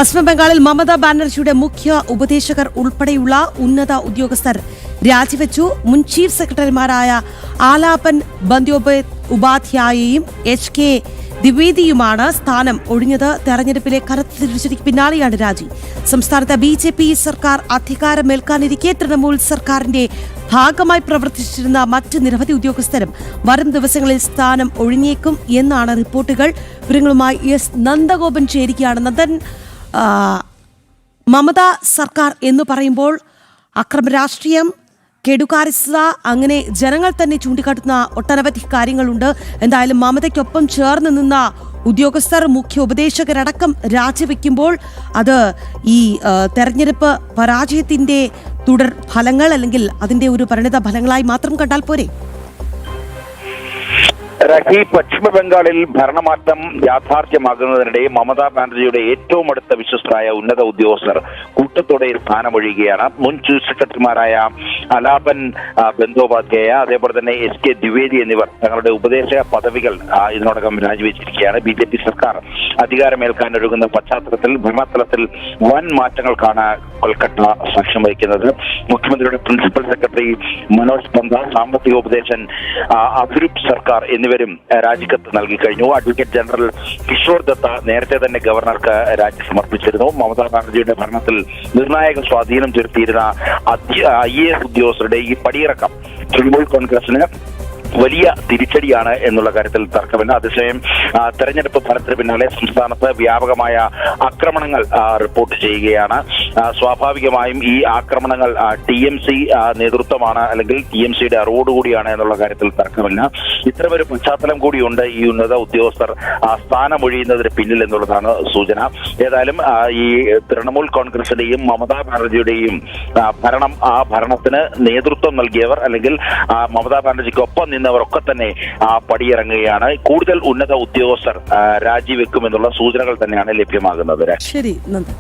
പശ്ചിമബംഗാളിൽ മമതാ ബാനർജിയുടെ മുഖ്യ ഉപദേശകർ ഉൾപ്പെടെയുള്ള ഉന്നത ഉദ്യോഗസ്ഥർ രാജിവെച്ചു. മുൻ ചീഫ് സെക്രട്ടറിമാരായ ആലാപൻ ബന്ദ്യോപാധ്യായയും HK ദ്വിവേദിയുമാണ് സ്ഥാനം ഒഴിഞ്ഞത്. തെരഞ്ഞെടുപ്പിലെ കനത്ത തിരിച്ചടിക്ക് പിന്നാലെയാണ് രാജി. സംസ്ഥാനത്ത് BJP സർക്കാർ അധികാരമേൽക്കാനിരിക്കെ തൃണമൂൽ സർക്കാരിന്റെ ഭാഗമായി പ്രവർത്തിച്ചിരുന്ന മറ്റ് നിരവധി ഉദ്യോഗസ്ഥരും വരും ദിവസങ്ങളിൽ സ്ഥാനം ഒഴിഞ്ഞേക്കും എന്നാണ് റിപ്പോർട്ടുകൾ. വിവരങ്ങളുമായി S നന്ദഗോപൻ ചേരുകയാണ്. നന്ദൻ, മമതാ സർക്കാർ എന്ന് പറയുമ്പോൾ അക്രമ രാഷ്ട്രീയം, കെടുകാര്യസ്ഥത, അങ്ങനെ ജനങ്ങൾ തന്നെ ചൂണ്ടിക്കാട്ടുന്ന ഒട്ടനവധി കാര്യങ്ങളുണ്ട്. എന്തായാലും മമതയ്ക്കൊപ്പം ചേർന്ന് നിന്ന ഉദ്യോഗസ്ഥർ, മുഖ്യ ഉപദേശകരടക്കം രാജിവെക്കുമ്പോൾ അത് ഈ തെരഞ്ഞെടുപ്പ് പരാജയത്തിന്റെ തുടർ ഫലങ്ങൾ അല്ലെങ്കിൽ അതിന്റെ ഒരു പരിണിത ഫലങ്ങളായി മാത്രം കണ്ടാൽ പോരെ? പശ്ചിമ ബംഗാളിൽ ഭരണമാറ്റം യാഥാർത്ഥ്യമാകുന്നതിനിടെ മമതാ ബാനർജിയുടെ ഏറ്റവും അടുത്ത വിശ്വസ്തരായ ഉന്നത ഉദ്യോഗസ്ഥർ കൂട്ടത്തോടെ സ്ഥാനമൊഴിയുകയാണ്. മുൻ ചീഫ് സെക്രട്ടറിമാരായ അലാപൻ ബന്ദ്യോപാധ്യായ, അതേപോലെ തന്നെ HK ദ്വിവേദി എന്നിവർ തങ്ങളുടെ ഉപദേശക പദവികൾ ഇതിനോടകം രാജിവെച്ചിരിക്കുകയാണ്. BJP സർക്കാർ അധികാരമേൽക്കാനൊരുങ്ങുന്ന പശ്ചാത്തലത്തിൽ ഭരണതലത്തിൽ വൻ മാറ്റങ്ങൾക്കാണ് കൊൽക്കത്ത സാക്ഷ്യം വഹിക്കുന്നത്. മുഖ്യമന്ത്രിയുടെ പ്രിൻസിപ്പൽ സെക്രട്ടറി മനോജ് പന്ത, സാമ്പത്തിക ഉപദേശകൻ അഫ്രൂഖ് സർക്കാർ എന്നിവരും രാജിക്കത്ത് നൽകി കഴിഞ്ഞു. അഡ്വക്കേറ്റ് ജനറൽ കിഷോർ ദത്ത നേരത്തെ തന്നെ ഗവർണർക്ക് രാജി സമർപ്പിച്ചിരുന്നു. മമതാ ബാനർജിയുടെ ഭരണത്തിൽ നിർണായക സ്വാധീനം ചെലുത്തിയിരുന്ന IAS ഉദ്യോഗസ്ഥരുടെ ഈ പടിയിറക്കം തൃണമൂൽ കോൺഗ്രസിന് വലിയ തിരിച്ചടിയാണ് എന്നുള്ള കാര്യത്തിൽ തർക്കമില്ല. അതേസമയം തെരഞ്ഞെടുപ്പ് ഫലത്തിന് പിന്നാലെ സംസ്ഥാനത്ത് വ്യാപകമായ ആക്രമണങ്ങൾ റിപ്പോർട്ട് ചെയ്യുകയാണ്. സ്വാഭാവികമായും ഈ ആക്രമണങ്ങൾ TMC നേതൃത്വമാണ്, അല്ലെങ്കിൽ TMCയുടെ അറിവോടുകൂടിയാണ് എന്നുള്ള കാര്യത്തിൽ തർക്കമില്ല. ഇത്തരമൊരു പശ്ചാത്തലം കൂടിയുണ്ട് ഈ ഉന്നത ഉദ്യോഗസ്ഥർ സ്ഥാനമൊഴിയുന്നതിന് പിന്നിൽ എന്നുള്ളതാണ് സൂചന. ഏതായാലും ഈ തൃണമൂൽ കോൺഗ്രസിന്റെയും മമതാ ബാനർജിയുടെയും ഭരണം, ആ ഭരണത്തിന് നേതൃത്വം നൽകിയവർ അല്ലെങ്കിൽ മമതാ ബാനർജിക്കൊപ്പം നിന്നവരൊക്കെ തന്നെ പടിയിറങ്ങുകയാണ്. കൂടുതൽ ഉന്നത ഉദ്യോഗസ്ഥർ രാജിവെക്കുമെന്നുള്ള സൂചനകൾ തന്നെയാണ് ലഭ്യമാകുന്നത്. ശരി, നന്ദി.